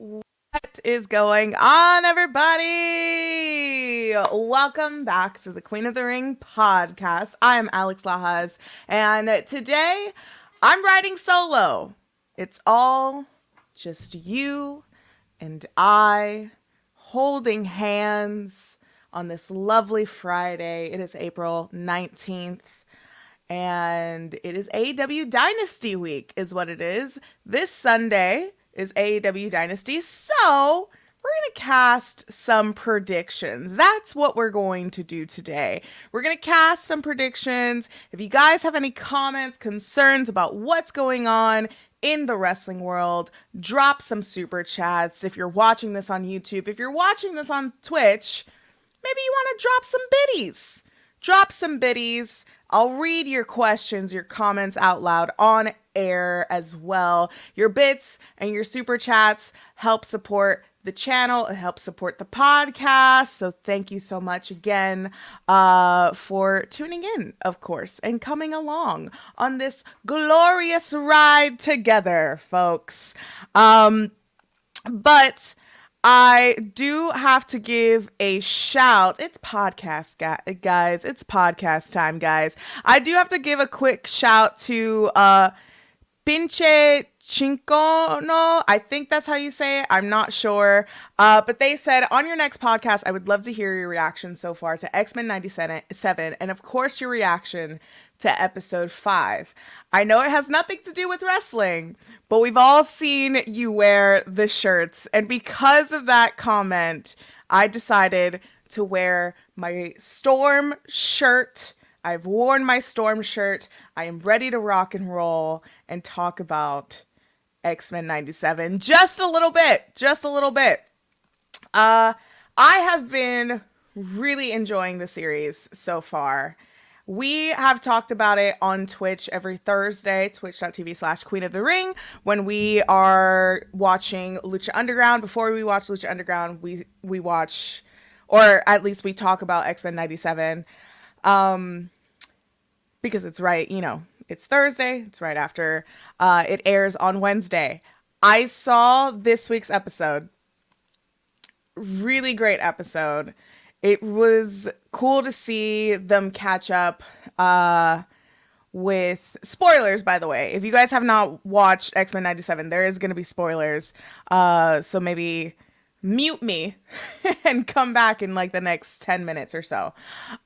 What is going on, everybody? Welcome back to the Queen of the Ring podcast. I am Alex Lajas, and today I'm riding solo. It's all just you and I holding hands on this lovely Friday. It is April 19th. And it is AEW Dynasty week, is what it is. This Sunday is AEW Dynasty. So we're going to cast some predictions. That's what we're going to do today. We're going to cast some predictions. If you guys have any comments, concerns about what's going on in the wrestling world, drop some super chats. If you're watching this on YouTube, if you're watching this on Twitch, maybe you want to drop some biddies. Drop some biddies. I'll read your questions, your comments out loud on air as well. Your bits and your super chats help support the channel. It helps support the podcast. So thank you so much again for tuning in, of course, and coming along on this glorious ride together, folks. But I do have to give a shout. It's podcast, guys. It's podcast time, guys. I do have to give a quick shout to Pinche Chincono. I think that's how you say it. I'm not sure. But they said, on your next podcast, I would love to hear your reaction so far to X-Men 97, and of course your reaction to episode 5. I know it has nothing to do with wrestling, but we've all seen you wear the shirts. And because of that comment, I decided to wear my Storm shirt. I've worn my Storm shirt. I am ready to rock and roll and talk about X-Men 97. Just a little bit. I have been really enjoying the series so far. We have talked about it on Twitch every Thursday, twitch.tv/Queen of the Ring. When we are watching Lucha Underground, before we watch Lucha Underground, we watch, or at least we talk about X-Men 97. Because it's right, it's Thursday. It's right after it airs on Wednesday. I saw this week's episode. Really great episode. It was cool to see them catch up with spoilers, by the way. If you guys have not watched X-Men 97, there is going to be spoilers. So maybe mute me and come back in like the next 10 minutes or so.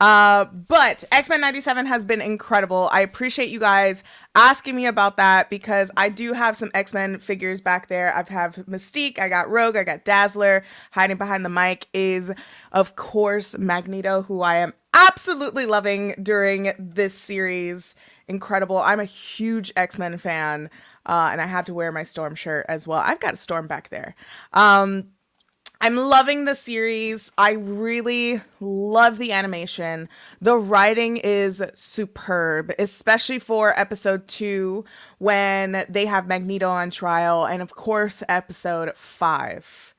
But X-Men 97 has been incredible. I appreciate you guys asking me about that because I do have some X-Men figures back there. I have Mystique, I got Rogue, I got Dazzler. Hiding behind the mic is, of course, Magneto, who I am absolutely loving during this series. Incredible. I'm a huge X-Men fan, and I had to wear my Storm shirt as well. I've got a Storm back there. I'm loving the series. I really love the animation. The writing is superb, especially for episode 2 when they have Magneto on trial, and of course episode 5.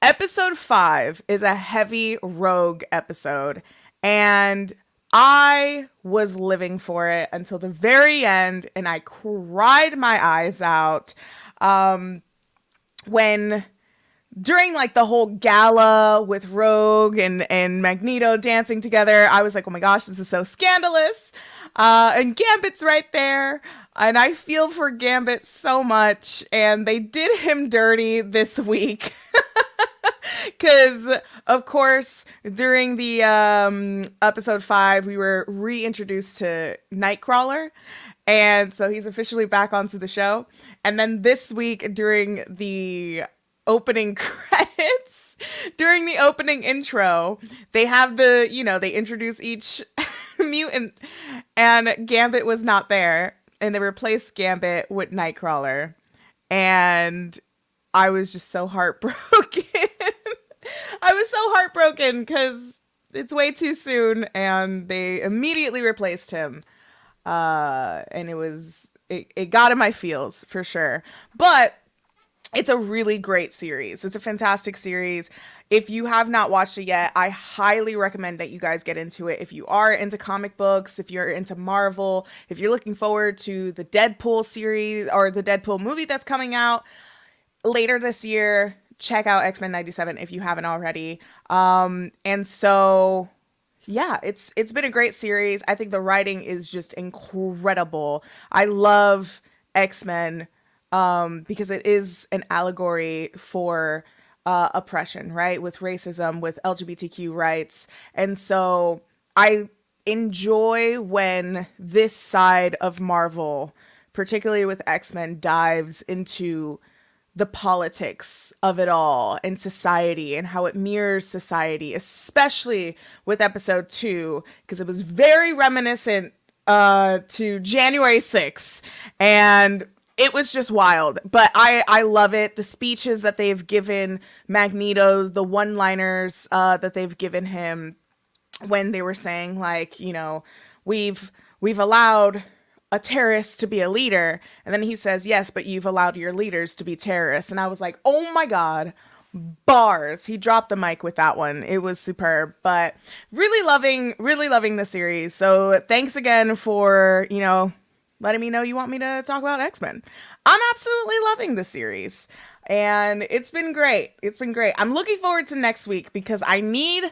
Episode 5 is a heavy Rogue episode, and I was living for it until the very end, and I cried my eyes out when during like the whole gala with Rogue and Magneto dancing together. I was like, oh my gosh, this is so scandalous. And Gambit's right there. And I feel for Gambit so much. And they did him dirty this week. Because, of course, during the episode 5, we were reintroduced to Nightcrawler. And so he's officially back onto the show. And then this week during the opening credits, during the opening intro, they have they introduce each mutant, and Gambit was not there, and they replaced Gambit with Nightcrawler, and I was just so heartbroken. I was so heartbroken because it's way too soon, and they immediately replaced him, and it got in my feels for sure. But it's a really great series. It's a fantastic series. If you have not watched it yet, I highly recommend that you guys get into it. If you are into comic books, if you're into Marvel, if you're looking forward to the Deadpool series or the Deadpool movie that's coming out later this year, check out X-Men 97 if you haven't already. And so yeah, it's been a great series. I think the writing is just incredible. I love X-Men because it is an allegory for oppression, right? With racism, with LGBTQ rights. And so I enjoy when this side of Marvel, particularly with X-Men, dives into the politics of it all and society and how it mirrors society, especially with episode 2, because it was very reminiscent to January 6th, and it was just wild. But I love it. The speeches that they've given Magneto's, the one-liners that they've given him when they were saying, like, you know, we've allowed a terrorist to be a leader, and then he says, yes, but you've allowed your leaders to be terrorists. And I was like, oh my god, bars. He dropped the mic with that one. It was superb. But really loving the series. So thanks again for, you know, letting me know you want me to talk about X-Men. I'm absolutely loving the series, and it's been great. I'm looking forward to next week because I need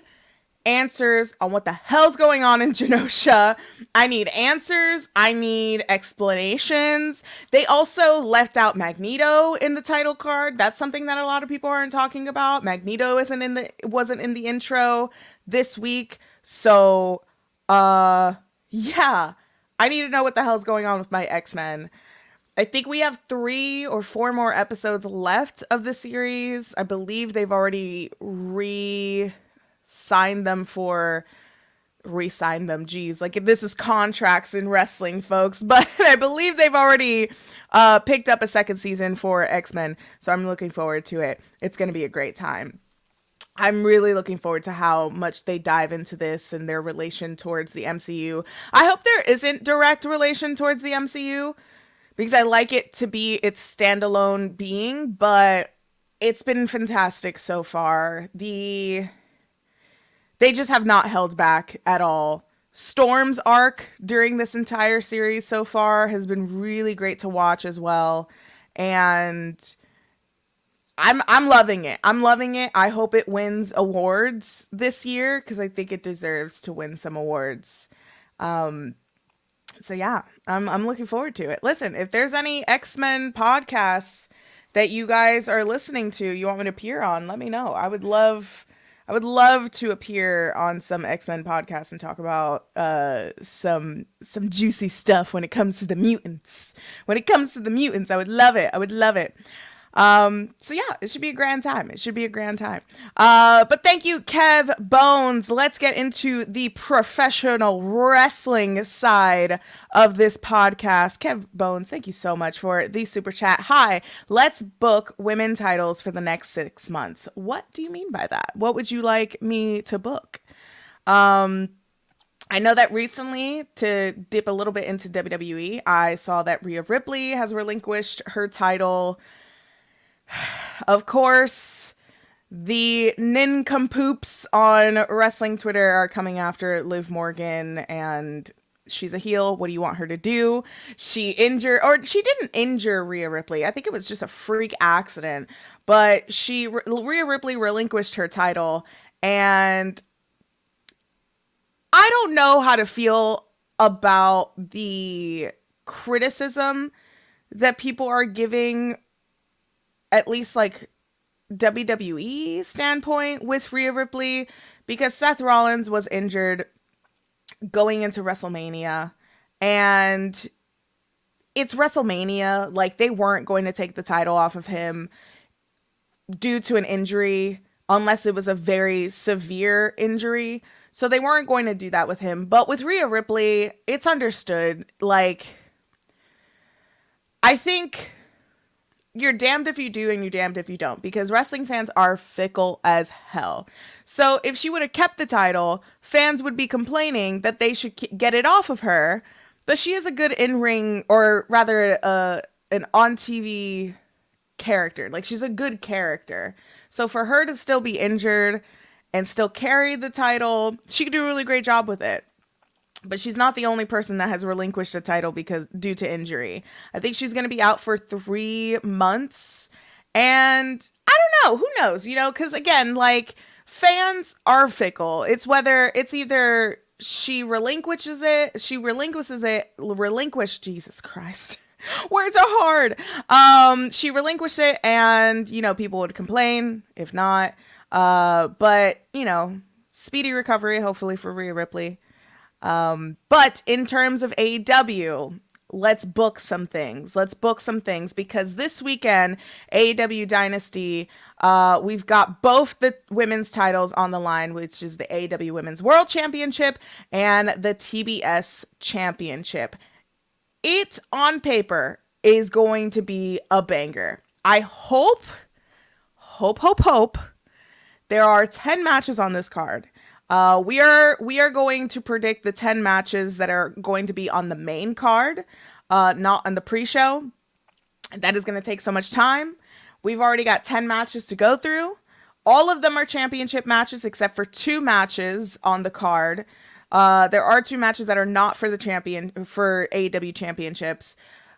answers on what the hell's going on in Genosha. I need answers. I need explanations. They also left out Magneto in the title card. That's something that a lot of people aren't talking about. Magneto wasn't in the intro this week. So, yeah, I need to know what the hell's going on with my X-Men. I think we have 3 or 4 more episodes left of the series. I believe they've already re-signed them. Geez, like this is contracts in wrestling, folks. But I believe they've already picked up a second season for X-Men. So I'm looking forward to it. It's going to be a great time. I'm really looking forward to how much they dive into this and their relation towards the MCU. I hope there isn't direct relation towards the MCU because I like it to be its standalone being, but it's been fantastic so far. They just have not held back at all. Storm's arc during this entire series so far has been really great to watch as well. And I'm loving it. I hope it wins awards this year because I think it deserves to win some awards. So yeah, I'm looking forward to it. Listen, if there's any X-Men podcasts that you guys are listening to, you want me to appear on, let me know. I would love to appear on some X-Men podcasts and talk about some juicy stuff when it comes to the mutants. I would love it. So yeah, it should be a grand time. But thank you, Kev Bones. Let's get into the professional wrestling side of this podcast. Kev Bones, thank you so much for the super chat. Hi, let's book women titles for the next 6 months. What do you mean by that? What would you like me to book? I know that recently, to dip a little bit into WWE, I saw that Rhea Ripley has relinquished her title. Of course, the nincompoops on wrestling Twitter are coming after Liv Morgan, and she's a heel. What do you want her to do? She didn't injure Rhea Ripley. I think it was just a freak accident, but Rhea Ripley relinquished her title, and I don't know how to feel about the criticism that people are giving, at least like WWE standpoint, with Rhea Ripley, because Seth Rollins was injured going into WrestleMania, and it's WrestleMania. Like, they weren't going to take the title off of him due to an injury unless it was a very severe injury. So they weren't going to do that with him. But with Rhea Ripley, it's understood. Like, I think you're damned if you do and you're damned if you don't, because wrestling fans are fickle as hell. So if she would have kept the title, fans would be complaining that they should get it off of her. But she is a good in-ring, or rather an on-TV character. Like, she's a good character. So for her to still be injured and still carry the title, she could do a really great job with it. But she's not the only person that has relinquished a title due to injury. I think she's going to be out for 3 months. And I don't know. Who knows? Because again, like, fans are fickle. It's whether it's either Jesus Christ. Words are hard. She relinquished it, and people would complain if not. But speedy recovery, hopefully, for Rhea Ripley. But in terms of AEW, let's book some things. Because this weekend, AEW Dynasty, we've got both the women's titles on the line, which is the AEW Women's World Championship and the TBS Championship. It, on paper, is going to be a banger. I hope there are 10 matches on this card. We are going to predict the 10 matches that are going to be on the main card, not on the pre-show. That is going to take so much time. We've already got 10 matches to go through. All of them are championship matches except for 2 matches on the card. There are 2 matches that are not for for AEW championships,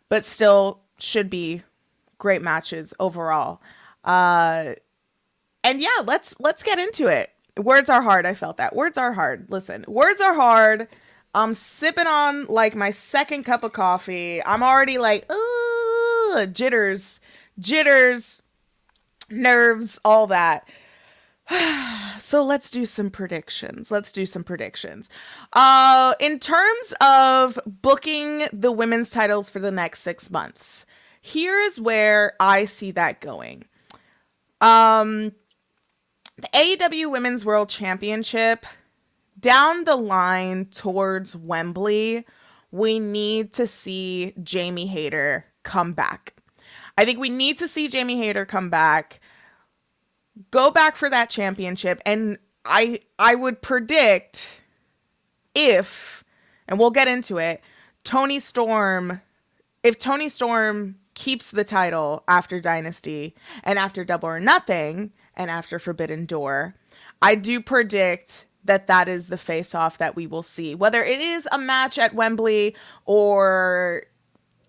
but still should be great matches overall. And yeah, let's get into it. Words are hard. I felt that. Words are hard. Listen, words are hard. I'm sipping on like my second cup of coffee. I'm already like, ooh, jitters, nerves, all that. So let's do some predictions. In terms of booking the women's titles for the next 6 months, here is where I see that going. The AEW Women's World Championship, down the line towards Wembley, we need to see Jamie Hayter come back. I think we need to see Jamie Hayter come back, go back for that championship, and I would predict if, and we'll get into it, if Toni Storm keeps the title after Dynasty and after Double or Nothing and after Forbidden Door, I do predict that is the face-off that we will see. Whether it is a match at Wembley or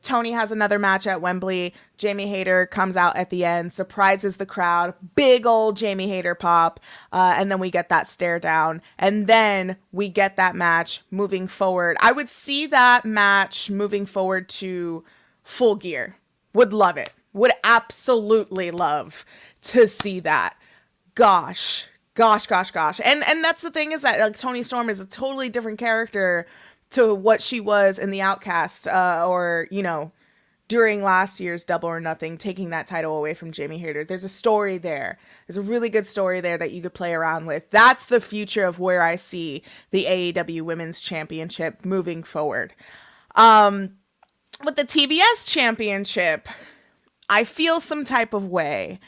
Toni has another match at Wembley, Jamie Hayter comes out at the end, surprises the crowd, big old Jamie Hayter pop, and then we get that stare down, and then we get that match moving forward. I would see that match moving forward to Full Gear. Would love it. Would absolutely love to see that. Gosh. And that's the thing, is that like Toni Storm is a totally different character to what she was in the Outcast, or during last year's Double or Nothing, taking that title away from Jamie Hayter. There's a story there. There's a really good story there that you could play around with. That's the future of where I see the AEW Women's Championship moving forward. With the TBS Championship, I feel some type of way,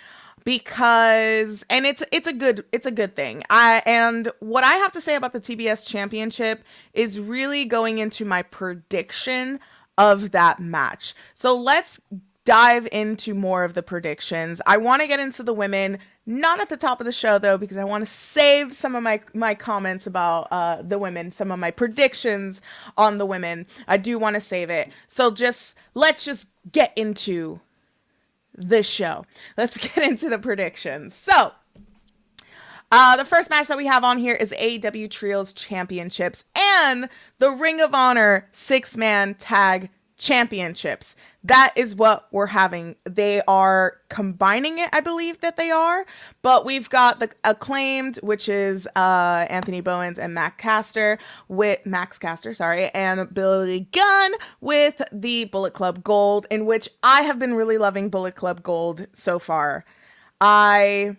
because, and it's a good thing. And what I have to say about the TBS Championship is really going into my prediction of that match. So let's dive into more of the predictions. I want to get into the women, not at the top of the show though, because I want to save some of my comments about the women, some of my predictions on the women. I do want to save it. So let's just get into this show. Let's get into the predictions. So, the first match that we have on here is AEW Trios Championships and the Ring of Honor 6-man tag championships. That is what we're having. They are combining it, I believe that they are, but we've got the Acclaimed, which is Anthony Bowens and Max Caster, and Billy Gunn with the Bullet Club Gold, in which I have been really loving Bullet Club Gold so far. I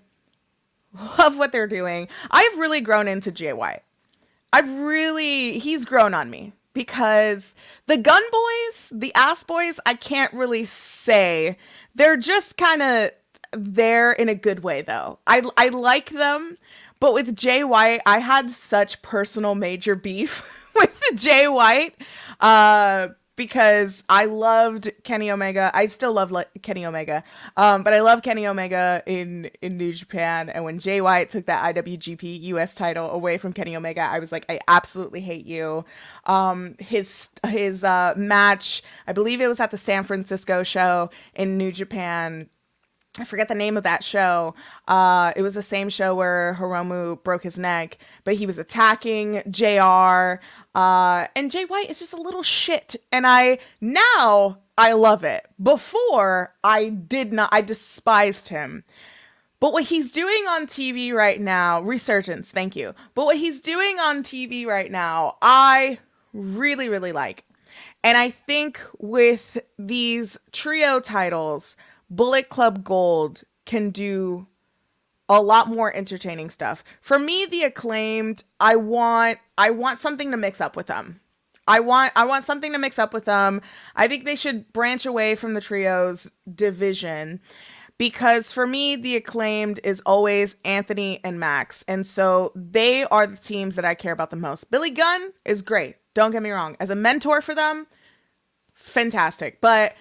love what they're doing. I've really grown into Jay White. He's grown on me. Because the Gun Boys, the Ass Boys, I can't really say. They're just kind of there in a good way, though. I like them, but with Jay White, I had such personal major beef with Jay White, because I loved Kenny Omega. I still love Kenny Omega, but I love Kenny Omega in New Japan. And when Jay White took that IWGP US title away from Kenny Omega, I was like, I absolutely hate you. His match, I believe it was at the San Francisco show in New Japan, I forget the name of that show. It was the same show where Hiromu broke his neck, but he was attacking JR. And Jay White is just a little shit. And I love it. Before, I did not, I despised him. But what he's doing on TV right now, Resurgence, thank you. But what he's doing on TV right now, I really, really like. And I think with these trio titles, Bullet Club Gold can do a lot more entertaining stuff. For me, the Acclaimed, I want something to mix up with them. I want something to mix up with them. I think they should branch away from the trios division, because for me, the Acclaimed is always Anthony and Max. And so they are the teams that I care about the most. Billy Gunn is great. Don't get me wrong. As a mentor for them, fantastic. But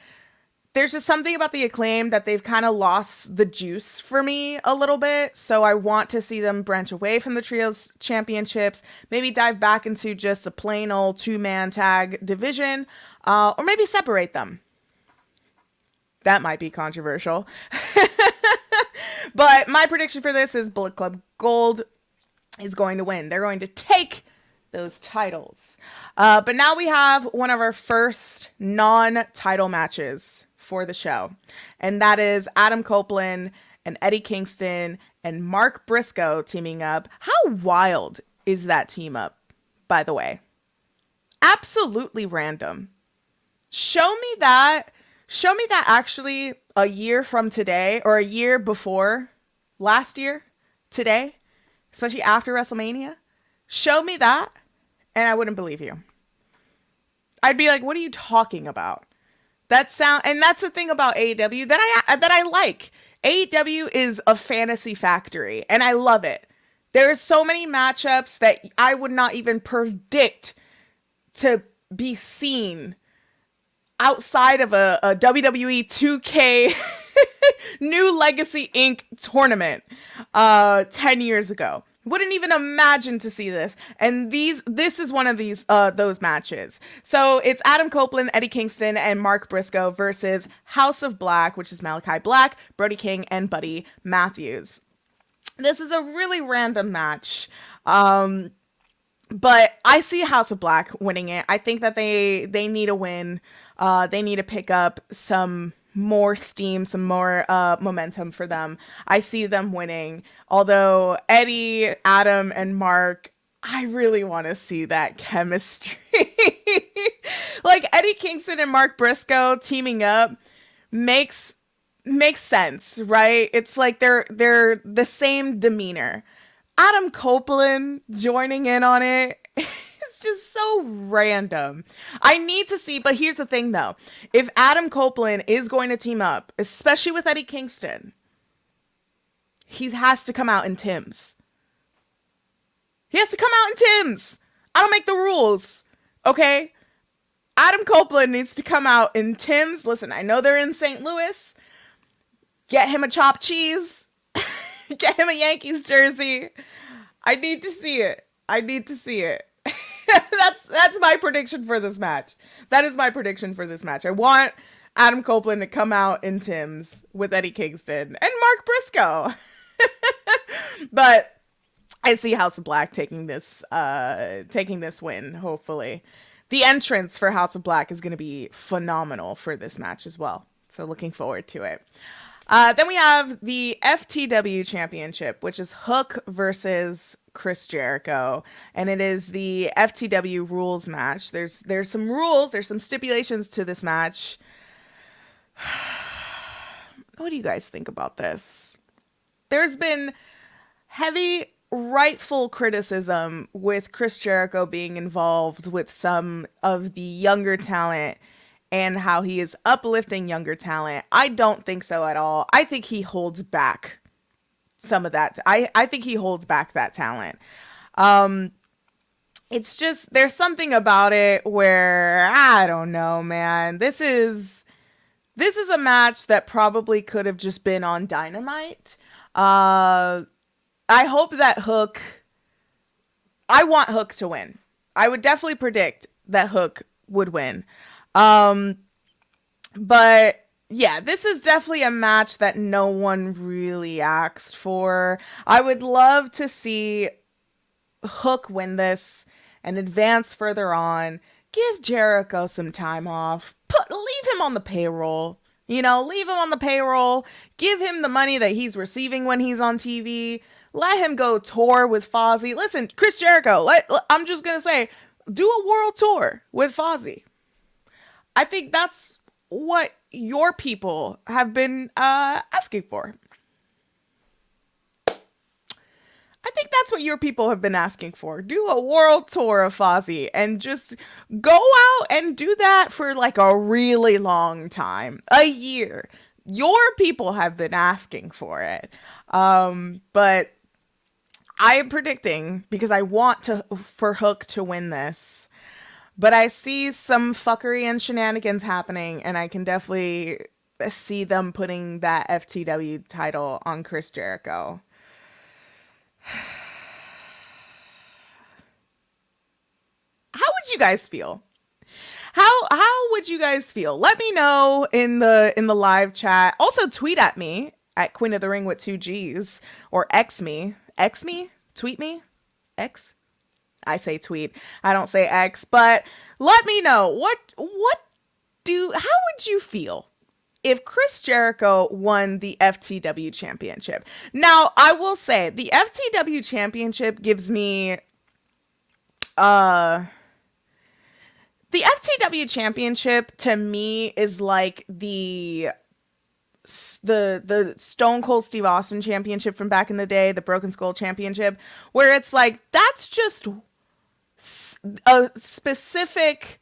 there's just something about the Acclaim that they've kind of lost the juice for me a little bit. So I want to see them branch away from the trios championships, maybe dive back into just a plain old 2-man tag division, or maybe separate them. That might be controversial. But my prediction for this is Bullet Club Gold is going to win. They're going to take those titles. But now we have one of our first non-title matches for the show. And that is Adam Copeland and Eddie Kingston and Mark Briscoe teaming up. How wild is that team up, by the way? Absolutely random. Show me that actually a year from today, or a year before last year today, especially after WrestleMania. Show me that and I wouldn't believe you. I'd be like, what are you talking about? And that's the thing about AEW that I like. AEW is a fantasy factory and I love it. There's so many matchups that I would not even predict to be seen outside of a WWE 2K New Legacy Inc. tournament 10 years ago. Wouldn't even imagine to see this. And this is one of those matches. So it's Adam Copeland, Eddie Kingston, and Mark Briscoe versus House of Black, which is Malachi Black, Brody King, and Buddy Matthews. This is a really random match. But I see House of Black winning it. I think that they need a win. They need to pick up some more steam, some more momentum for them. I see them winning. Although Eddie, Adam, and Mark, I really want to see that chemistry. Like Eddie Kingston and Mark Briscoe teaming up makes sense, right? It's like they're the same demeanor. Adam Copeland joining in on it. It's just so random. I need to see, but here's the thing though. If Adam Copeland is going to team up, especially with Eddie Kingston, he has to come out in Tim's. He has to come out in Tim's. I don't make the rules. Okay? Adam Copeland needs to come out in Tim's. Listen, I know they're in St. Louis. Get him a chopped cheese. Get him a Yankees jersey. I need to see it. That's my prediction for this match. That is my prediction for this match. I want Adam Copeland to come out in Tim's with Eddie Kingston and Mark Briscoe. But I see House of Black taking this win, hopefully. The entrance for House of Black is going to be phenomenal for this match as well. So looking forward to it. Then we have the FTW Championship, which is Hook versus Chris Jericho, and it is the FTW rules match. There's some rules, there's some stipulations to this match. What do you guys think about this? There's been heavy, rightful criticism with Chris Jericho being involved with some of the younger talent and how he is uplifting younger talent. I don't think so at all. I think he holds back some of that. I think he holds back that talent. It's just, there's something about it where, I don't know, man. This is a match that probably could have just been on Dynamite. I hope that I want Hook to win. I would definitely predict that Hook would win. But Yeah, this is definitely a match that no one really asked for. I would love to see Hook win this and advance further on. Give Jericho some time off. Leave him on the payroll. Leave him on the payroll. Give him the money that he's receiving when he's on TV. Let him go tour with Fozzy. Listen, Chris Jericho, I'm just going to say, do a world tour with Fozzy. I think that's what your people have been asking for. I think that's what your people have been asking for. Do a world tour of Fozzy and just go out and do that for like a really long time, a year. Your people have been asking for it. But I am predicting, because I want for Hook to win this, but I see some fuckery and shenanigans happening, and I can definitely see them putting that FTW title on Chris Jericho. How would you guys feel? How would you guys feel? Let me know in the live chat. Also tweet at me at Queen of the Ring with 2 G's, or X me. X me? Tweet me? X? I say tweet. I don't say X, but let me know how would you feel if Chris Jericho won the FTW championship? Now, I will say the FTW championship gives me the FTW championship to me is like the Stone Cold Steve Austin championship from back in the day, the Broken Skull championship, where it's like that's just a specific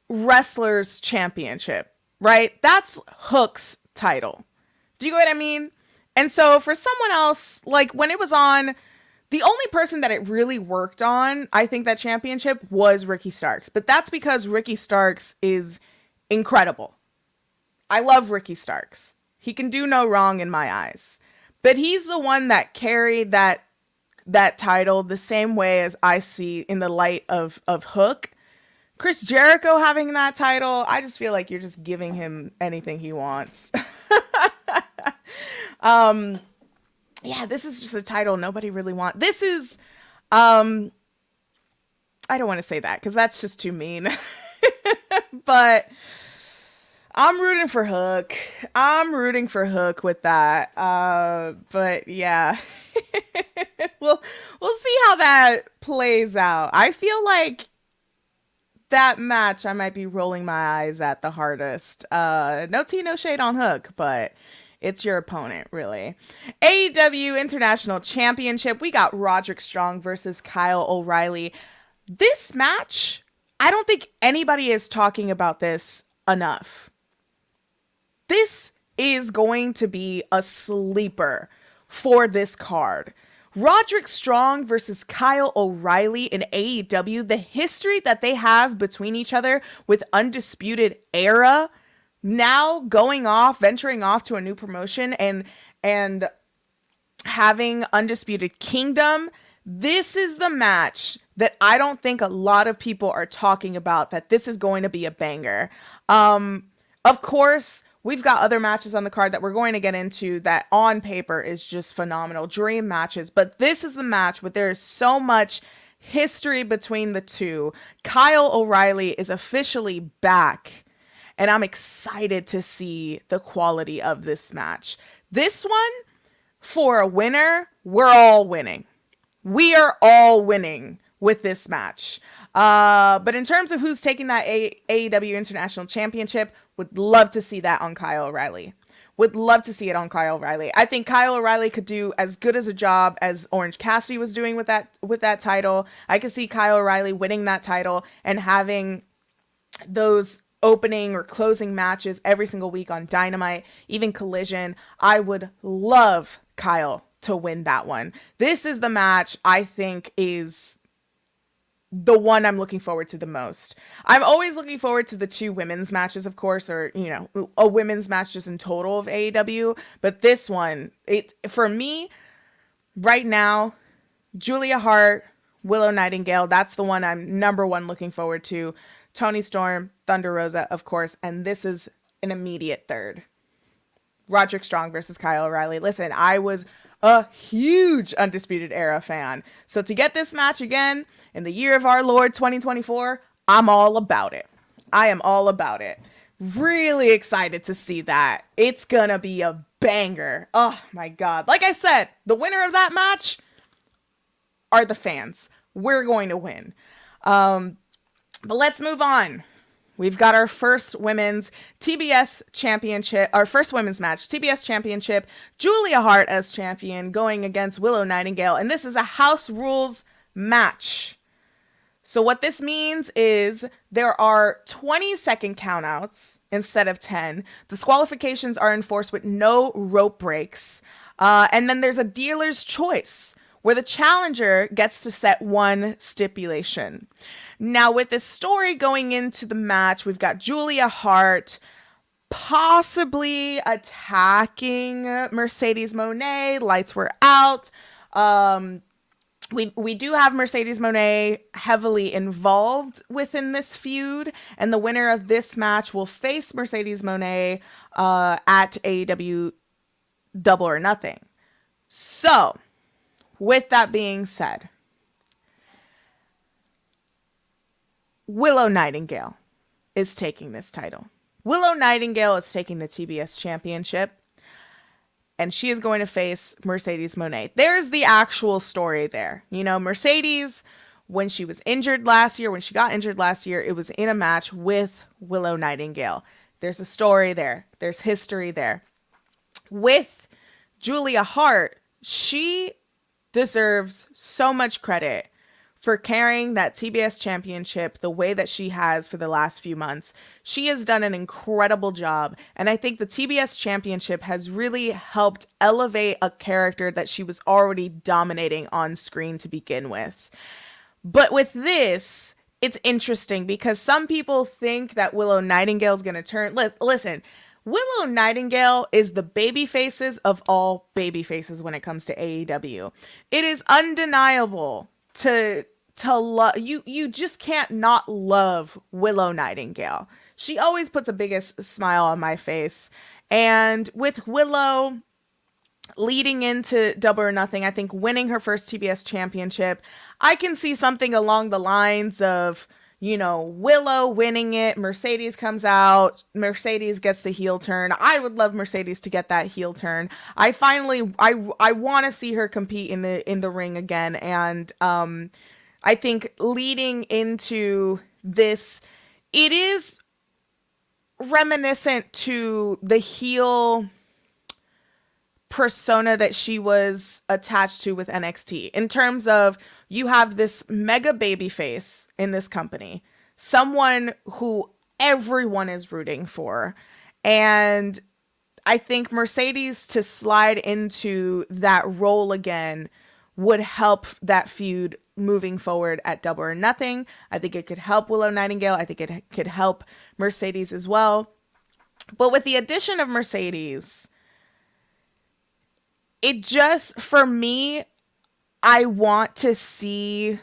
wrestler's championship, right? That's Hook's title. Do you get what I mean? And so for someone else, like when it was on, the only person that it really worked on, I think, that championship was Ricky Starks. But that's because Ricky Starks is incredible. I love Ricky Starks. He can do no wrong in my eyes. But he's the one that carried that title the same way as I see in the light of Hook. Chris Jericho having that title, I just feel like you're just giving him anything he wants. Yeah, this is just a title nobody really wants. This is, I don't want to say that because that's just too mean. But I'm rooting for Hook. I'm rooting for Hook with that. But yeah, we'll see how that plays out. I feel like that match I might be rolling my eyes at the hardest. No tea, no shade on Hook, but it's your opponent, really. AEW International Championship. We got Roderick Strong versus Kyle O'Reilly. This match, I don't think anybody is talking about this enough. This is going to be a sleeper for this card. Roderick Strong versus Kyle O'Reilly in AEW. The history that they have between each other with Undisputed Era, now venturing off to a new promotion and having Undisputed Kingdom. This is the match that I don't think a lot of people are talking about, that this is going to be a banger. Of course, we've got other matches on the card that we're going to get into that on paper is just phenomenal, dream matches. But this is the match where there is so much history between the two. Kyle O'Reilly is officially back, and I'm excited to see the quality of this match. This one, for a winner, we're all winning. We are all winning with this match. But in terms of who's taking that AEW International Championship, would love to see that on Kyle O'Reilly. Would love to see it on Kyle O'Reilly. I think Kyle O'Reilly could do as good as a job as Orange Cassidy was doing with that title. I could see Kyle O'Reilly winning that title and having those opening or closing matches every single week on Dynamite, even Collision. I would love Kyle to win that one. This is the match I think is the one I'm looking forward to the most. I'm always looking forward to the two women's matches, of course, or, a women's match just in total of AEW. But this one, for me, right now, Julia Hart, Willow Nightingale, that's the one I'm number one looking forward to. Toni Storm, Thunder Rosa, of course. And this is an immediate third. Roderick Strong versus Kyle O'Reilly. Listen, I was a huge Undisputed Era fan. So to get this match again in the year of our Lord 2024, I'm all about it. I am all about it. Really excited to see that. It's gonna be a banger. Oh my God. Like I said, the winner of that match are the fans. We're going to win. But let's move on. We've got our first women's TBS championship, our first women's match, TBS championship, Julia Hart as champion going against Willow Nightingale. And this is a house rules match. So what this means is there are 20-second countouts instead of 10. The disqualifications are enforced with no rope breaks. And then there's a dealer's choice where the challenger gets to set one stipulation. Now, with this story going into the match, we've got Julia Hart possibly attacking Mercedes Moné. Lights were out. We do have Mercedes Moné heavily involved within this feud, and the winner of this match will face Mercedes Moné at AEW Double or Nothing. So, with that being said, Willow Nightingale is taking this title. Willow Nightingale is taking the TBS championship, and she is going to face Mercedes Moné. There's the actual story there. You know, Mercedes, when she got injured last year, it was in a match with Willow Nightingale. There's a story there. There's history there. With Julia Hart, she deserves so much credit for carrying that TBS championship the way that she has for the last few months. She has done an incredible job, and I think the TBS championship has really helped elevate a character that she was already dominating on screen to begin with. But with this, it's interesting because some people think that Willow Nightingale is going to turn... Listen, Willow Nightingale is the baby faces of all baby faces when it comes to AEW. It is undeniable to love you just can't not love Willow Nightingale. She always puts a biggest smile on my face. And with Willow leading into Double or Nothing, I think winning her first TBS championship, I can see something along the lines of, you know, Willow winning it, Mercedes comes out, Mercedes gets the heel turn. I would love Mercedes to get that heel turn. I want to see her compete in the ring again, and I think leading into this, it is reminiscent to the heel persona that she was attached to with NXT, in terms of you have this mega baby face in this company, someone who everyone is rooting for. And I think Mercedes to slide into that role again would help that feud moving forward at Double or Nothing. I think it could help Willow Nightingale. I think it could help Mercedes as well. But with the addition of Mercedes, it just, for me, I want to see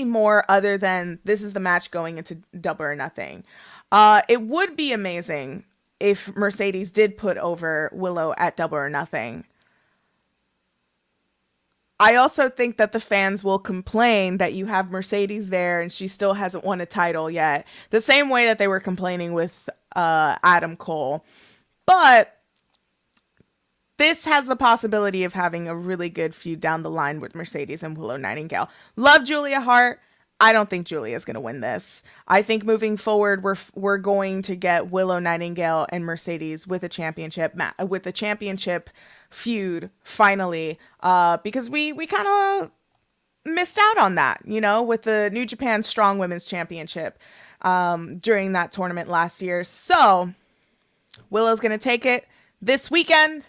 more other than this is the match going into Double or Nothing. It would be amazing if Mercedes did put over Willow at Double or Nothing. I also think that the fans will complain that you have Mercedes there and she still hasn't won a title yet, the same way that they were complaining with Adam Cole. But this has the possibility of having a really good feud down the line with Mercedes and Willow Nightingale. Love Julia Hart. I don't think Julia is going to win this. I think moving forward, we're going to get Willow Nightingale and Mercedes with a championship feud finally, because we kind of missed out on that, you know, with the New Japan Strong Women's Championship during that tournament last year. So Willow's going to take it this weekend,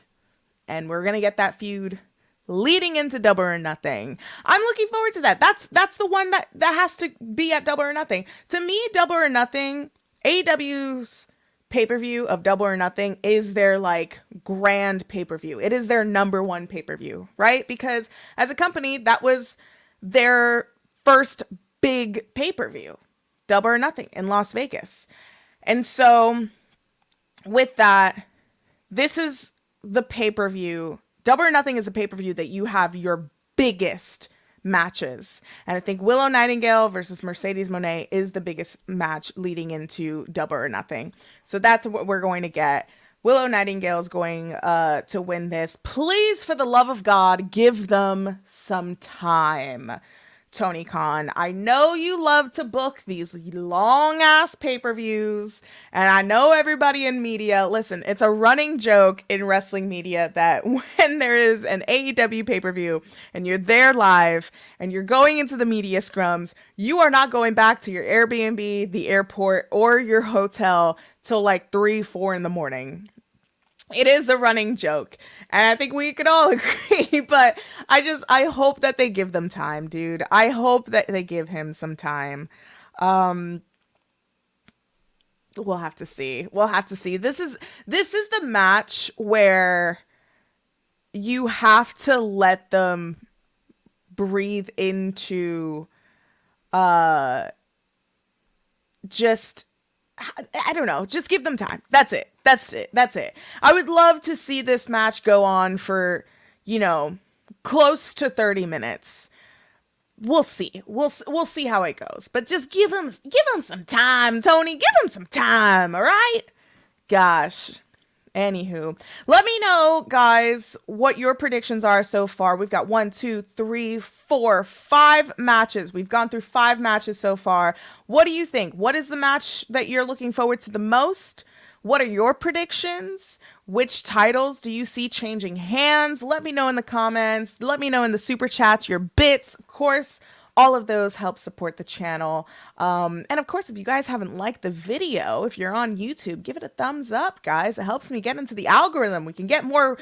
and we're going to get that feud leading into Double or Nothing. I'm looking forward to that. That's the one that has to be at Double or Nothing. To me, Double or Nothing, AEW's pay-per-view of Double or Nothing is their like grand pay-per-view. It is their number one pay-per-view, right? Because as a company, that was their first big pay-per-view, Double or Nothing in Las Vegas. And so with that, this is the pay-per-view. Double or Nothing is the pay-per-view that you have your biggest matches. And I think Willow Nightingale versus Mercedes Moné is the biggest match leading into Double or Nothing. So that's what we're going to get. Willow Nightingale is going to win this. Please, for the love of God, give them some time. Tony Khan, I know you love to book these long ass pay-per-views, and I know everybody in media, listen, it's a running joke in wrestling media that when there is an AEW pay-per-view and you're there live and you're going into the media scrums, you are not going back to your Airbnb, the airport, or your hotel till like 3, 4 in the morning. It is a running joke, and I think we could all agree, but I hope that they give them time, dude. I hope that they give him some time. We'll have to see. We'll have to see. This is the match where you have to let them breathe into just, I don't know, just give them time. That's it. I would love to see this match go on for, close to 30 minutes. We'll see. We'll see how it goes. But just give him some time, Tony. Give him some time, all right? Gosh. Anywho, let me know, guys, what your predictions are so far. We've got 1, 2, 3, 4, 5 matches. We've gone through 5 matches so far. What do you think? What is the match that you're looking forward to the most? What are your predictions? Which titles do you see changing hands? Let me know in the comments. Let me know in the super chats, your bits, of course. All of those help support the channel. And of course, if you guys haven't liked the video, if you're on YouTube, give it a thumbs up, guys. It helps me get into the algorithm. We can get more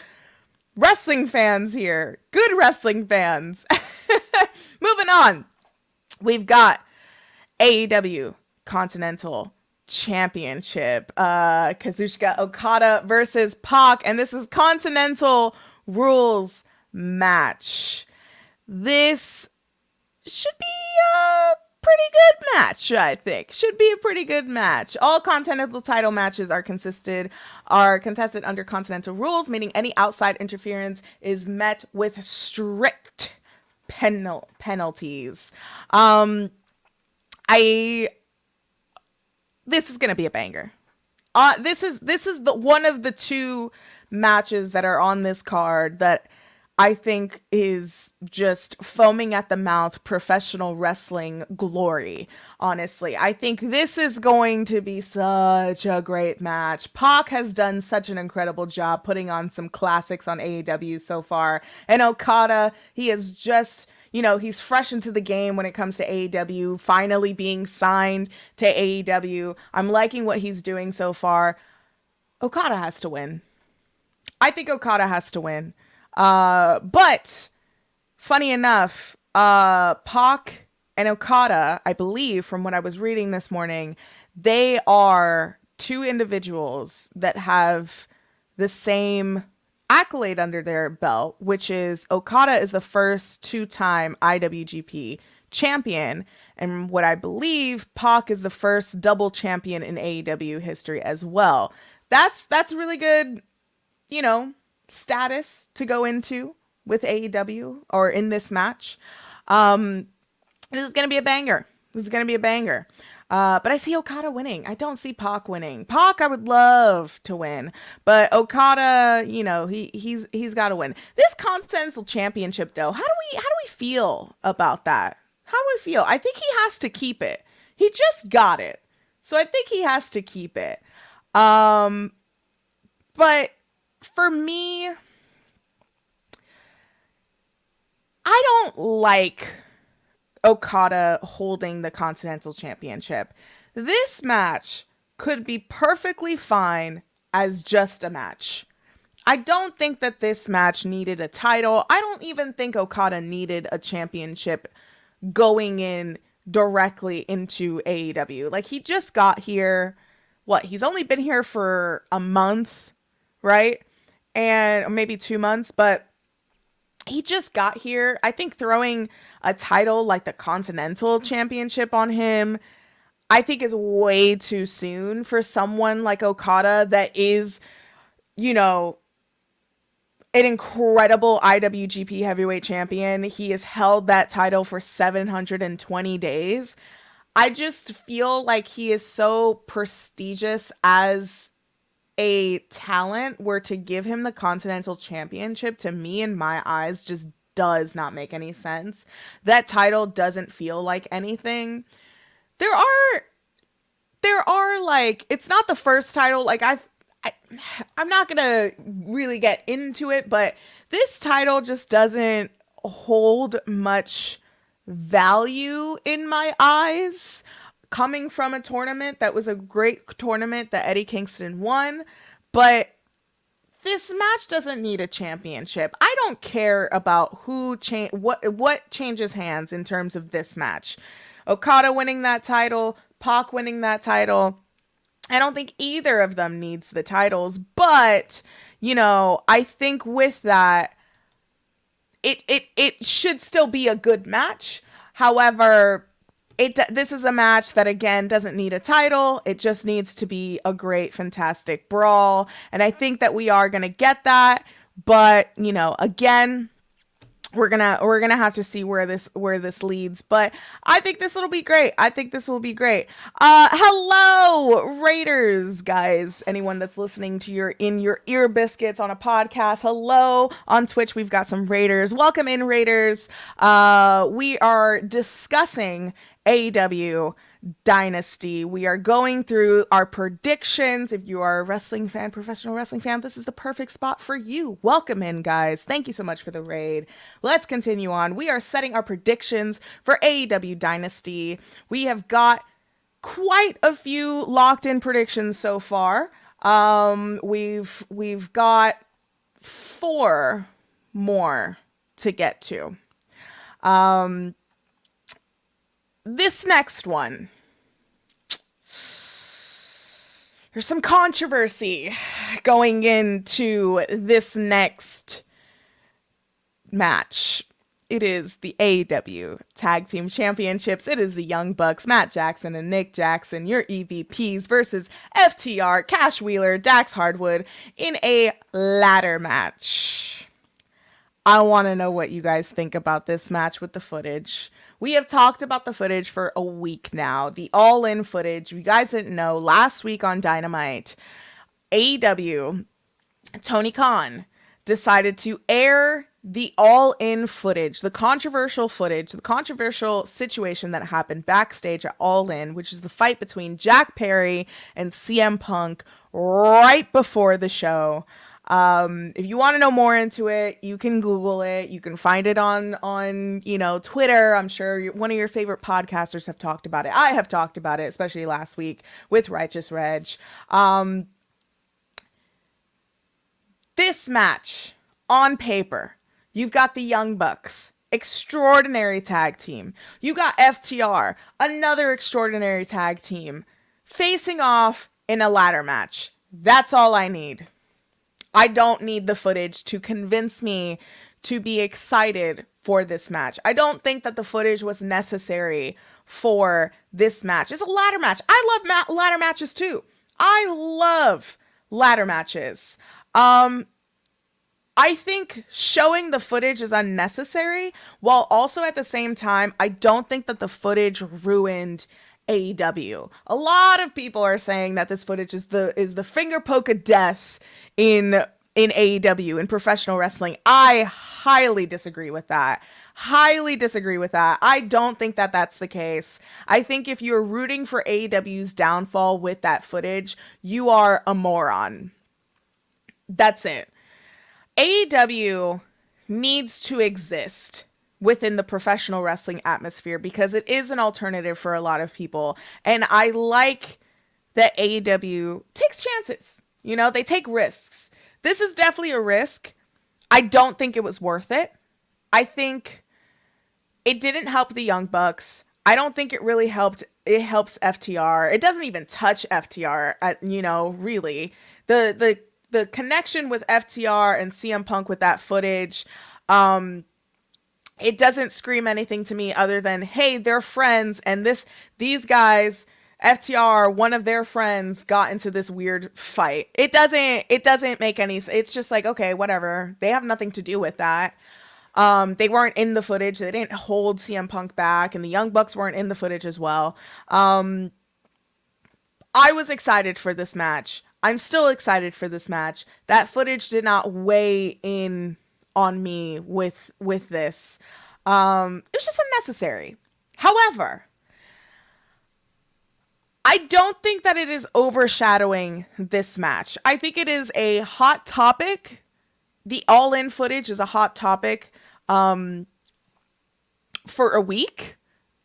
wrestling fans here. Good wrestling fans. Moving on. We've got AEW Continental Championship. Kazuchika Okada versus Pac. And this is Continental Rules match. This should be a pretty good match, I think. Should be a pretty good match. All Continental title matches are contested under Continental rules, meaning any outside interference is met with strict penalties. This is gonna be a banger. This is the one of the 2 matches that are on this card that I think is just foaming at the mouth professional wrestling glory, honestly. I think this is going to be such a great match. Pac has done such an incredible job putting on some classics on AEW so far. And Okada, he is just, he's fresh into the game when it comes to AEW, finally being signed to AEW. I'm liking what he's doing so far. Okada has to win. I think Okada has to win. But funny enough, Pac and Okada, I believe from what I was reading this morning, they are 2 individuals that have the same accolade under their belt, which is Okada is the first 2-time IWGP champion. And what I believe, Pac is the first double champion in AEW history as well. That's really good, status to go into with AEW or in this match. This is going to be a banger. But I see Okada winning. I don't see Pac winning. Pac, I would love to win, but Okada, he's got to win. This Continental Championship, though, how do we feel about that? How do we feel? I think he has to keep it. He just got it, so I think he has to keep it. But for me, I don't like Okada holding the Continental Championship. This match could be perfectly fine as just a match. I don't think that this match needed a title. I don't even think Okada needed a championship going in directly into AEW. Like, he just got here. He's only been here for a month, right? And maybe 2 months, but he just got here. I think throwing a title like the Continental Championship on him, I think is way too soon for someone like Okada that is, you know, an incredible IWGP heavyweight champion. He has held that title for 720 days. I just feel like he is so prestigious as a talent where to give him the Continental Championship, to me, in my eyes, just does not make any sense. That title doesn't feel like anything. There are like, it's not the first title. Like I'm not gonna really get into it, but this title just doesn't hold much value in my eyes, coming from a tournament that was a great tournament that Eddie Kingston won. But this match doesn't need a championship. I don't care about what changes hands in terms of this match. Okada winning that title, Pac winning that title. I don't think either of them needs the titles, but I think with that, it should still be a good match. However, this is a match that, again, doesn't need a title. It just needs to be a great, fantastic brawl. And I think that we are going to get that. But, again, we're gonna have to see where this leads. But I think this will be great. Hello, Raiders, guys. Anyone that's listening to your ear biscuits on a podcast, hello. On Twitch, we've got some Raiders. Welcome in, Raiders. We are discussing AEW Dynasty. We are going through our predictions. If you are a wrestling fan, professional wrestling fan, this is the perfect spot for you. Welcome in, guys. Thank you so much for the raid. Let's continue on. We are setting our predictions for AEW Dynasty. We have got quite a few locked in predictions so far. We've got 4 more to get to. This next one, there's some controversy going into this next match. It is the AEW Tag Team Championships. It is the Young Bucks, Matt Jackson and Nick Jackson, your EVPs, versus FTR, Cash Wheeler, Dax Hardwood, in a ladder match. I want to know what you guys think about this match with the footage. We have talked about the footage for a week now. The all-in footage. You guys didn't know, last week on Dynamite, AEW, Tony Khan, decided to air the all-in footage, the controversial situation that happened backstage at All In, which is the fight between Jack Perry and CM Punk right before the show. If you want to know more into it, you can Google it. You can find it on Twitter. I'm sure one of your favorite podcasters have talked about it. I have talked about it, especially last week with Righteous Reg. This match, on paper, you've got the Young Bucks, extraordinary tag team. You got FTR, another extraordinary tag team, facing off in a ladder match. That's all I need. I don't need the footage to convince me to be excited for this match. I don't think that the footage was necessary for this match. It's a ladder match. I love ladder matches too. I love ladder matches. I think showing the footage is unnecessary, while also at the same time, I don't think that the footage ruined AEW. A lot of people are saying that this footage is the finger poke of death in AEW, in professional wrestling. I highly disagree with that. I don't think that that's the case. I think if you're rooting for AEW's downfall with that footage, you are a moron. That's it. AEW needs to exist within the professional wrestling atmosphere because it is an alternative for a lot of people. And I like that AEW takes chances. They take risks. This is definitely a risk. I don't think it was worth it. I think it didn't help the Young Bucks. I don't think it really helped. It helps FTR. It doesn't even touch FTR, really. The connection with FTR and CM Punk with that footage, it doesn't scream anything to me other than, hey, they're friends, and these guys, FTR, one of their friends, got into this weird fight. It doesn't make any sense. It's just like, okay, whatever. They have nothing to do with that. They weren't in the footage. They didn't hold CM Punk back, and the Young Bucks weren't in the footage as well. I was excited for this match. I'm still excited for this match. That footage did not weigh in on me with this. It was just unnecessary. However, I don't think that it is overshadowing this match. I think it is a hot topic. The all-in footage is a hot topic for a week,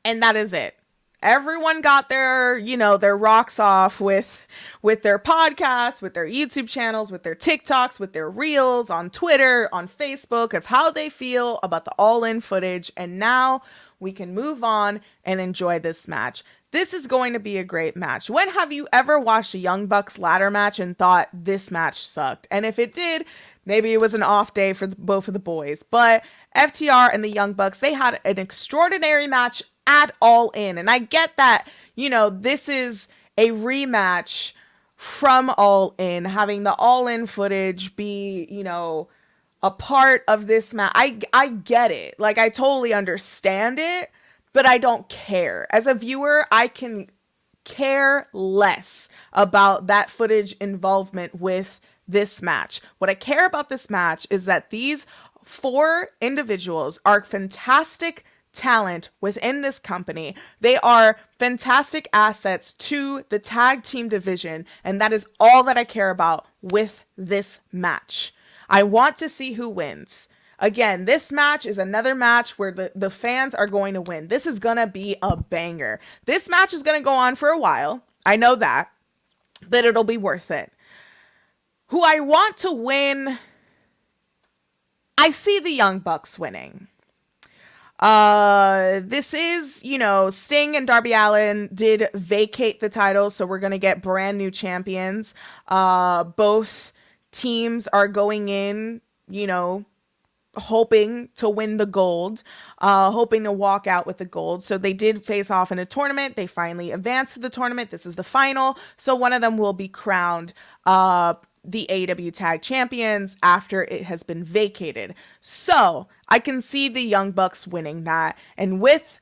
and that is it. Everyone got their, their rocks off with their podcasts, with their YouTube channels, with their TikToks, with their reels on Twitter, on Facebook, of how they feel about the all-in footage. And now we can move on and enjoy this match. This is going to be a great match. When have you ever watched a Young Bucks ladder match and thought this match sucked? And if it did, maybe it was an off day for both of the boys. But FTR and the Young Bucks, they had an extraordinary match at All In. And I get that, this is a rematch from All In, having the All In footage be, a part of this match. I get it. Like, I totally understand it, but I don't care. As a viewer, I can care less about that footage involvement with this match. What I care about this match is that these 4 individuals are fantastic talent within this company. They are fantastic assets to the tag team division, and that is all that I care about with this match. I want to see who wins. Again, this match is another match where the fans are going to win. This is going to be a banger. This match is going to go on for a while. I know that, but it'll be worth it. Who I want to win, I see the Young Bucks winning. This is, Sting and Darby Allin did vacate the title, so we're going to get brand new champions. Both teams are going in, hoping to win the gold, hoping to walk out with the gold. So they did face off in a tournament. They finally advanced to the tournament. This is the final. So one of them will be crowned the AEW Tag Champions after it has been vacated. So I can see the Young Bucks winning that. And with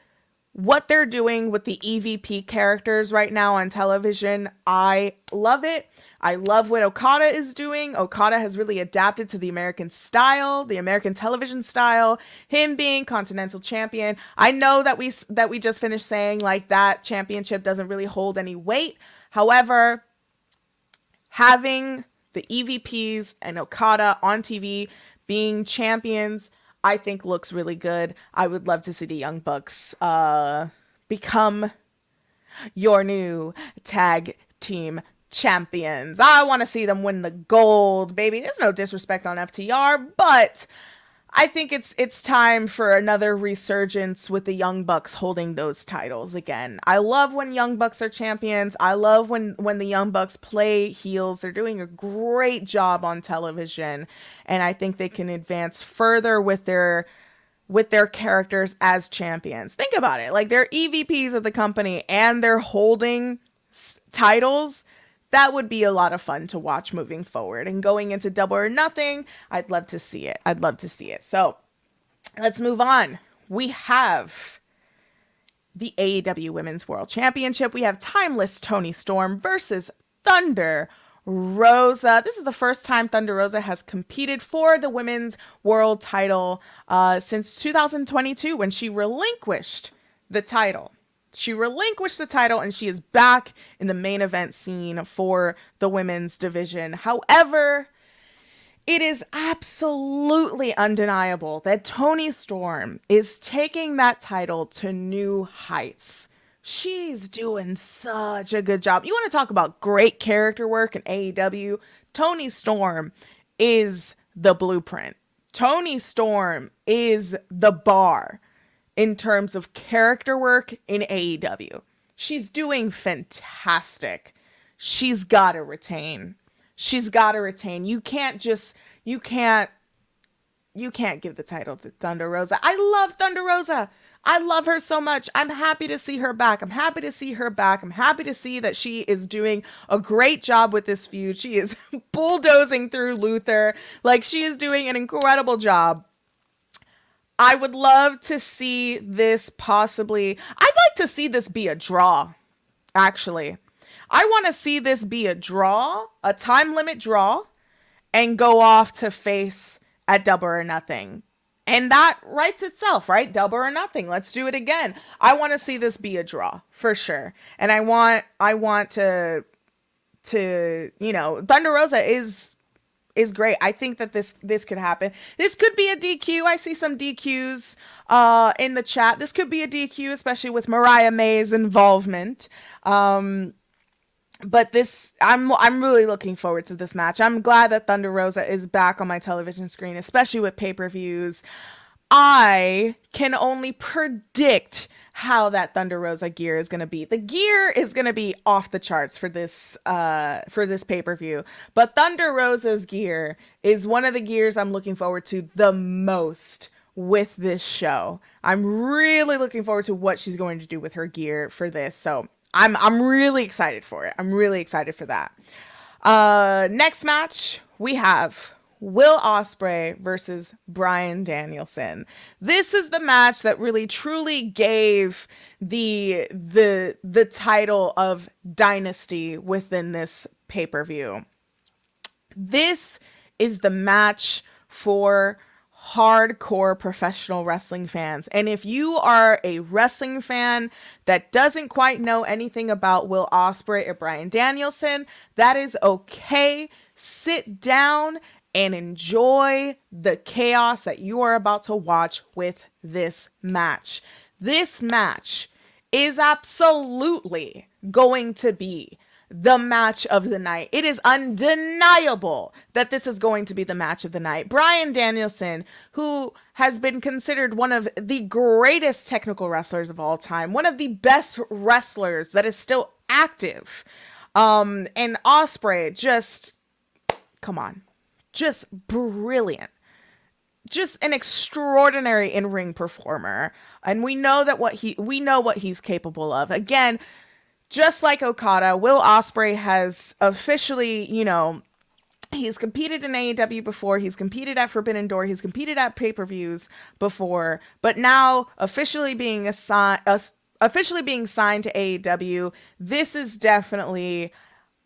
what they're doing with the EVP characters right now on television, I love it. I love what Okada is doing. Okada has really adapted to the American style, the American television style, him being Continental Champion. I know that we just finished saying like that championship doesn't really hold any weight. However, having the EVPs and Okada on TV being champions, I think looks really good. I would love to see the Young Bucks become your new tag team champions. I want to see them win the gold, baby. There's no disrespect on FTR, but I think it's time for another resurgence with the Young Bucks holding those titles again. I love when Young Bucks are champions. I love when the Young Bucks play heels. They're doing a great job on television, and I think they can advance further with their characters as champions. Think about it. Like, they're EVPs of the company and they're holding titles. That would be a lot of fun to watch moving forward. And going into Double or Nothing, I'd love to see it. So let's move on. We have the AEW Women's World Championship. We have Timeless Toni Storm versus Thunder Rosa. This is the first time Thunder Rosa has competed for the Women's World title since 2022 when she relinquished the title. She relinquished the title and she is back in the main event scene for the women's division. However, it is absolutely undeniable that Toni Storm is taking that title to new heights. She's doing such a good job. You want to talk about great character work in AEW? Toni Storm is the blueprint. Toni Storm is the bar in terms of character work in AEW. She's doing fantastic. She's got to retain. You can't give the title to Thunder Rosa. I love Thunder Rosa. I love her so much. I'm happy to see her back. I'm happy to see her back. I'm happy to see that she is doing a great job with this feud. She is bulldozing through Luther. Like, she is doing an incredible job. I would love to see this possibly. I'd like to see this be a draw, actually. I want to see this be a draw, a time limit draw, and go off to face at Double or Nothing. And that writes itself, right? Double or Nothing. Let's do it again. I want to see this be a draw for sure. And I want to, Thunder Rosa is great. I think that this could happen. This could be a DQ. I see some DQs in the chat. This could be a DQ, especially with Mariah May's involvement. But I'm really looking forward to this match. I'm glad that Thunder Rosa is back on my television screen, especially with pay-per-views. I can only predict how that Thunder Rosa gear is going to be. The gear is going to be off the charts for this pay-per-view. But Thunder Rosa's gear is one of the gears I'm looking forward to the most with this show. I'm really looking forward to what she's going to do with her gear for this. So I'm really excited for it. I'm really excited for that. Next match, we have Will Ospreay versus Bryan Danielson. This is the match that really truly gave the title of Dynasty within this pay-per-view. This is the match for hardcore professional wrestling fans. And if you are a wrestling fan that doesn't quite know anything about Will Ospreay or Bryan Danielson, that is okay. Sit down and enjoy the chaos that you are about to watch with this match. This match is absolutely going to be the match of the night. It is undeniable that this is going to be the match of the night. Bryan Danielson, who has been considered one of the greatest technical wrestlers of all time, one of the best wrestlers that is still active. And Ospreay, just, come on, just brilliant. Just an extraordinary in-ring performer. And we know what he's capable of. Again, just like Okada, Will Ospreay has officially, he's competed in AEW before, he's competed at Forbidden Door, he's competed at pay-per-views before, but now officially being signed to AEW, this is definitely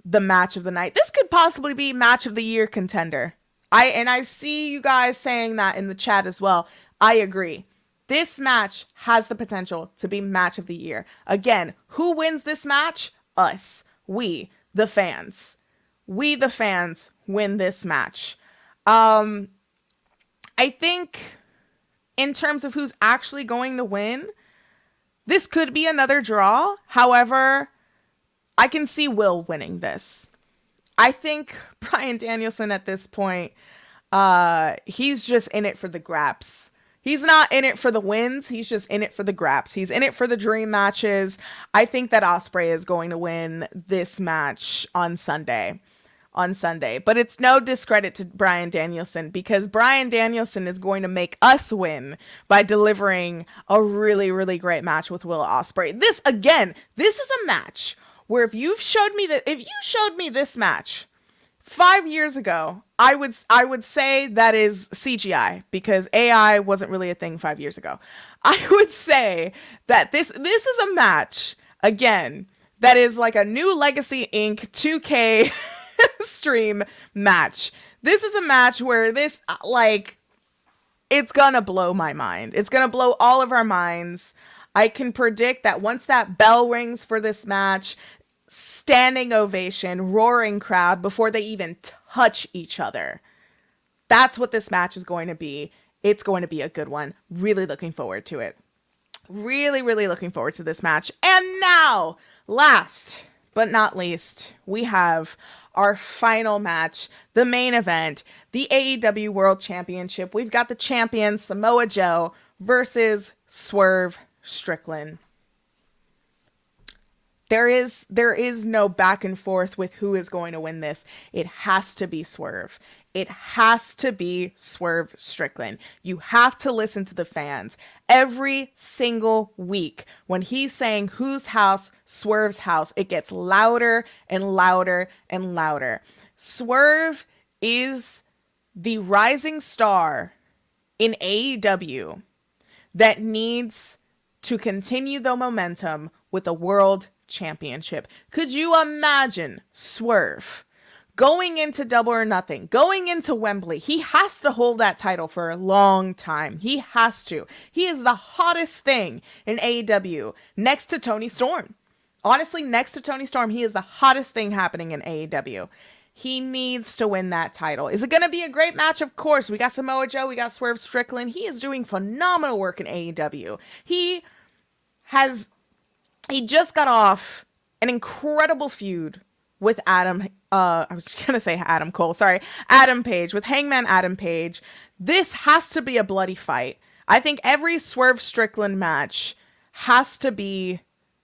the match of the night. This could possibly be match of the year contender. I see you guys saying that in the chat as well. I agree. This match has the potential to be match of the year. Again, who wins this match? Us. We, the fans. We, the fans, win this match. I think in terms of who's actually going to win, this could be another draw. However, I can see Will winning this. I think Bryan Danielson at this point, he's just in it for the graps. He's not in it for the wins. He's just in it for the graps. He's in it for the dream matches. I think that Ospreay is going to win this match on Sunday. But it's no discredit to Bryan Danielson, because Bryan Danielson is going to make us win by delivering a really, really great match with Will Ospreay. This is a match where if you showed me this match 5 years ago, I would say that is CGI, because AI wasn't really a thing 5 years ago. I would say that this is a match, again, that is like a new Legacy Inc. 2K stream match. This is a match where this, it's gonna blow my mind. It's gonna blow all of our minds. I can predict that once that bell rings for this match, standing ovation, roaring crowd before they even touch each other. That's what this match is going to be. It's going to be a good one. Really looking forward to it. Really, really looking forward to this match. And now, last but not least, we have our final match, the main event, the AEW World Championship. We've got the champion, Samoa Joe, versus Swerve Strickland. There is no back and forth with who is going to win this. It has to be Swerve. it has to be Swerve Strickland. You have to listen to the fans every single week. When he's saying whose house, Swerve's house, it gets louder and louder and louder. Swerve is the rising star in AEW that needs to continue the momentum with a world championship. Could you imagine Swerve going into Double or Nothing, going into Wembley? He has to hold that title for a long time. He has to. He is the hottest thing in AEW next to Tony Storm. Honestly, next to Tony Storm, he is the hottest thing happening in AEW. He needs to win that title. Is it going to be a great match? Of course. We got Samoa Joe. We got Swerve Strickland. He is doing phenomenal work in AEW. He just got off an incredible feud with Adam Page, with Hangman Adam Page. This has to be a bloody fight. I think every Swerve Strickland match has to be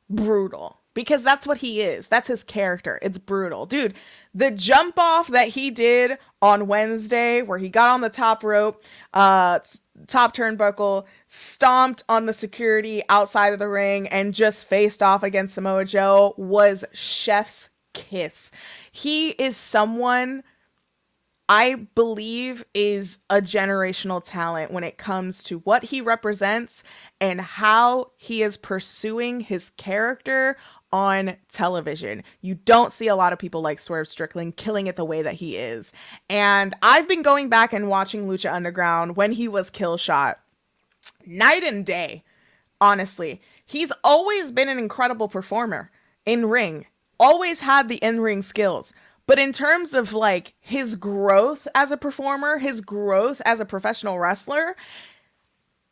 brutal, because that's what he is. That's his character. It's brutal. Dude, the jump off that he did on Wednesday, where he got on the top rope, top turnbuckle, stomped on the security outside of the ring, and just faced off against Samoa Joe, was chef's kiss. He is someone I believe is a generational talent when it comes to what he represents and how he is pursuing his character on television. You don't see a lot of people like Swerve Strickland killing it the way that he is. And I've been going back and watching Lucha Underground when he was Killshot. Night and day, honestly. He's always been an incredible performer in ring. Always had the in-ring skills. But in terms of like his growth as a performer, his growth as a professional wrestler,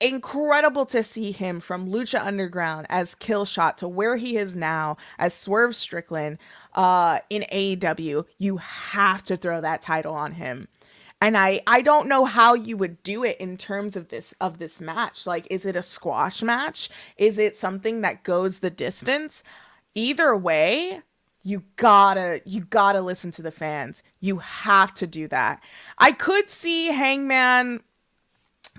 incredible to see him from Lucha Underground as Killshot to where he is now as Swerve Strickland in AEW. You have to throw that title on him. And I don't know how you would do it in terms of this match. Like, is it a squash match? Is it something that goes the distance? Either way, you gotta listen to the fans. You have to do that. I could see Hangman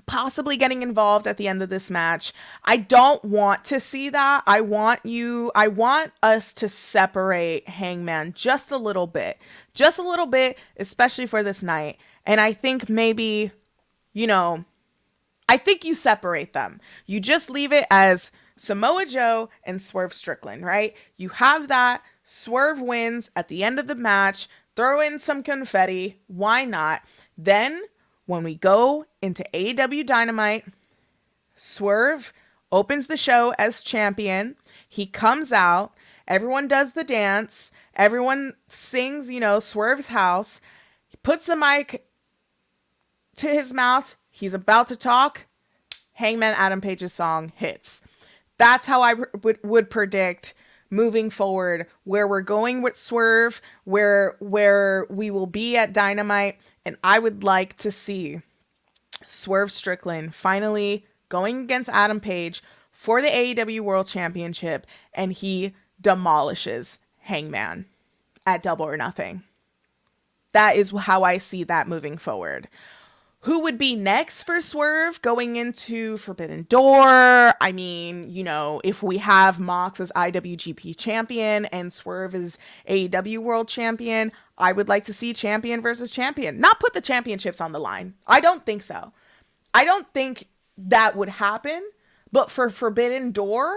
possibly getting involved at the end of this match. I don't want to see that. I want us to separate Hangman just a little bit, especially for this night. And I think maybe, I think you separate them. You just leave it as Samoa Joe and Swerve Strickland, right? You have that. Swerve wins at the end of the match. Throw in some confetti. Why not? Then when we go into AEW Dynamite, Swerve opens the show as champion. He comes out. Everyone does the dance. Everyone sings, Swerve's house. He puts the mic to his mouth. He's about to talk. Hangman Adam Page's song hits. That's how I would predict moving forward, where we're going with Swerve, where we will be at Dynamite. And I would like to see Swerve Strickland finally going against Adam Page for the AEW World Championship, and he demolishes Hangman at Double or Nothing. That is how I see that moving forward. Who would be next for Swerve going into Forbidden Door? I mean, if we have Mox as IWGP champion and Swerve as AEW World Champion, I would like to see champion versus champion. Not put the championships on the line. I don't think so. I don't think that would happen. But for Forbidden Door,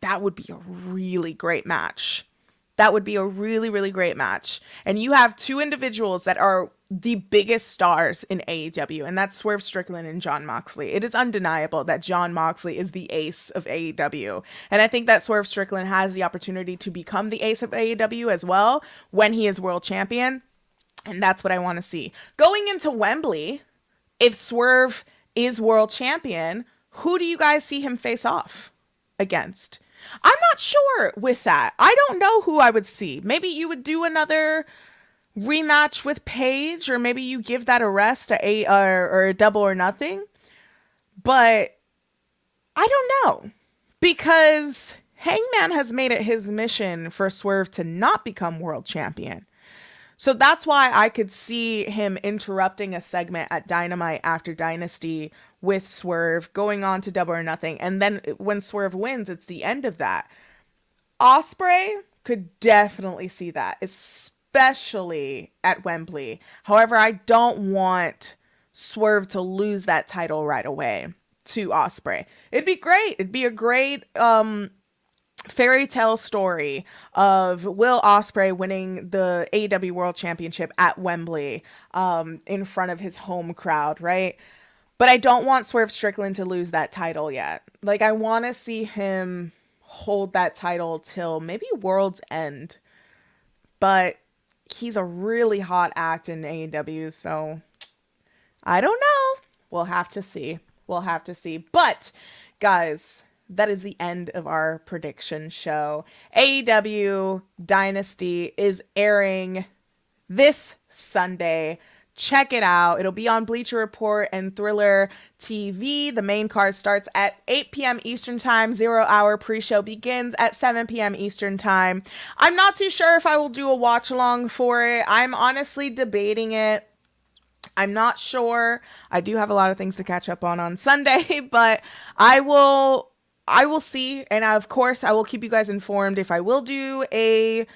that would be a really great match. That would be a really, really great match. And you have two individuals that are the biggest stars in AEW, and that's Swerve Strickland and Jon Moxley. It is undeniable that Jon Moxley is the ace of AEW. And I think that Swerve Strickland has the opportunity to become the ace of AEW as well when he is world champion. And that's what I want to see. Going into Wembley, if Swerve is world champion, who do you guys see him face off against? I'm not sure with that. I don't know who I would see. Maybe you would do another rematch with Paige, or maybe you give that a rest or a Double or Nothing. But I don't know, because Hangman has made it his mission for Swerve to not become world champion. So that's why I could see him interrupting a segment at Dynamite after Dynasty with Swerve, going on to Double or Nothing. And then when Swerve wins, it's the end of that. Ospreay could definitely see that, especially at Wembley. However, I don't want Swerve to lose that title right away to Ospreay. It'd be great. It'd be a great fairy tale story of Will Ospreay winning the AEW World Championship at Wembley in front of his home crowd, right? But I don't want Swerve Strickland to lose that title yet. Like, I want to see him hold that title till maybe World's End. But he's a really hot act in AEW, so I don't know. We'll have to see. We'll have to see. But, guys, that is the end of our prediction show. AEW Dynasty is airing this Sunday. Check it out. It'll be on Bleacher Report and Thriller TV. The main card starts at 8 p.m. Eastern Time. 0 hour pre-show begins at 7 p.m. Eastern Time. I'm not too sure if I will do a watch along for it. I'm honestly debating it. I'm not sure. I do have a lot of things to catch up on Sunday, but I will see. And of course, I will keep you guys informed if I will do a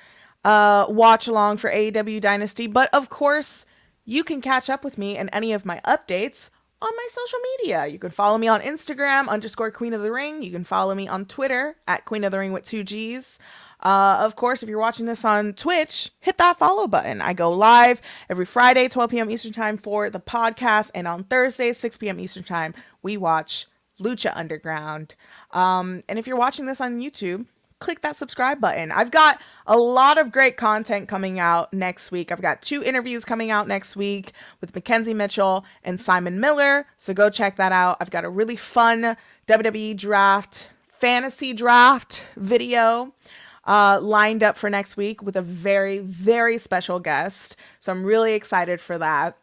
watch along for AEW Dynasty. But of course, you can catch up with me and any of my updates on my social media. You can follow me on Instagram _Queen of the Ring. You can follow me on Twitter at Queen of the Ring with 2 G's. Of course, if you're watching this on Twitch, hit that follow button. I go live every Friday, 12 p.m. Eastern Time for the podcast. And on Thursdays, 6 p.m. Eastern Time, we watch Lucha Underground. And if you're watching this on YouTube, click that subscribe button. I've got a lot of great content coming out next week. I've got 2 interviews coming out next week with Mackenzie Mitchell and Simon Miller. So go check that out. I've got a really fun WWE draft, fantasy draft video lined up for next week with a very, very special guest. So I'm really excited for that.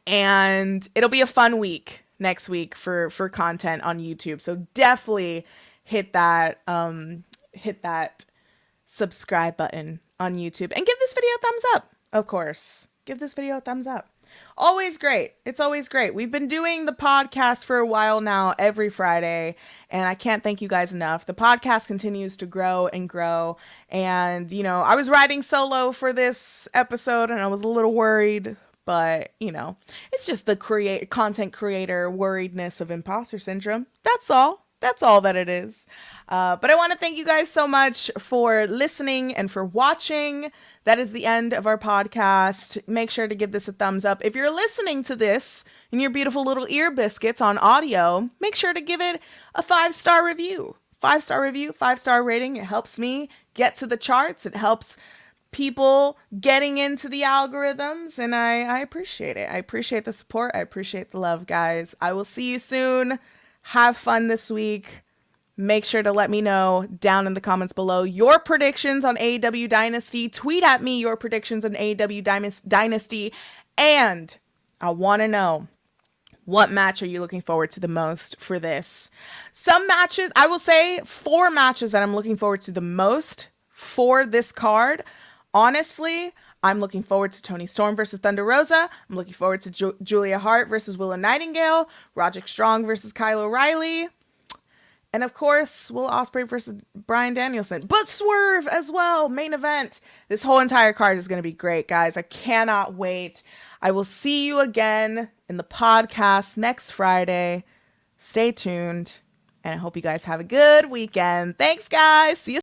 And it'll be a fun week next week for content on YouTube. So definitely hit that subscribe button on YouTube and give this video a thumbs up. Of course, give this video a thumbs up. Always great. It's always great. We've been doing the podcast for a while now, every Friday, and I can't thank you guys enough. The podcast continues to grow and grow. And, you know, I was riding solo for this episode and I was a little worried, but, you know, it's just the content creator worriedness of imposter syndrome. That's all. That's all that it is. But I want to thank you guys so much for listening and for watching. That is the end of our podcast. Make sure to give this a thumbs up. If you're listening to this in your beautiful little ear biscuits on audio, make sure to give it a 5-star review. 5-star review, 5-star rating. It helps me get to the charts. It helps people getting into the algorithms, and I appreciate it. I appreciate the support. I appreciate the love, guys. I will see you soon. Have fun this week. Make sure to let me know down in the comments below your predictions on AEW Dynasty. Tweet at me your predictions on AEW Dynasty. And I want to know, what match are you looking forward to the most for this? Some matches, I will say 4 matches that I'm looking forward to the most for this card. Honestly, I'm looking forward to Toni Storm versus Thunder Rosa. I'm looking forward to Julia Hart versus Willow Nightingale. Roderick Strong versus Kyle O'Reilly. And of course, Will Ospreay versus Bryan Danielson. But Swerve as well, main event. This whole entire card is going to be great, guys. I cannot wait. I will see you again in the podcast next Friday. Stay tuned. And I hope you guys have a good weekend. Thanks, guys. See you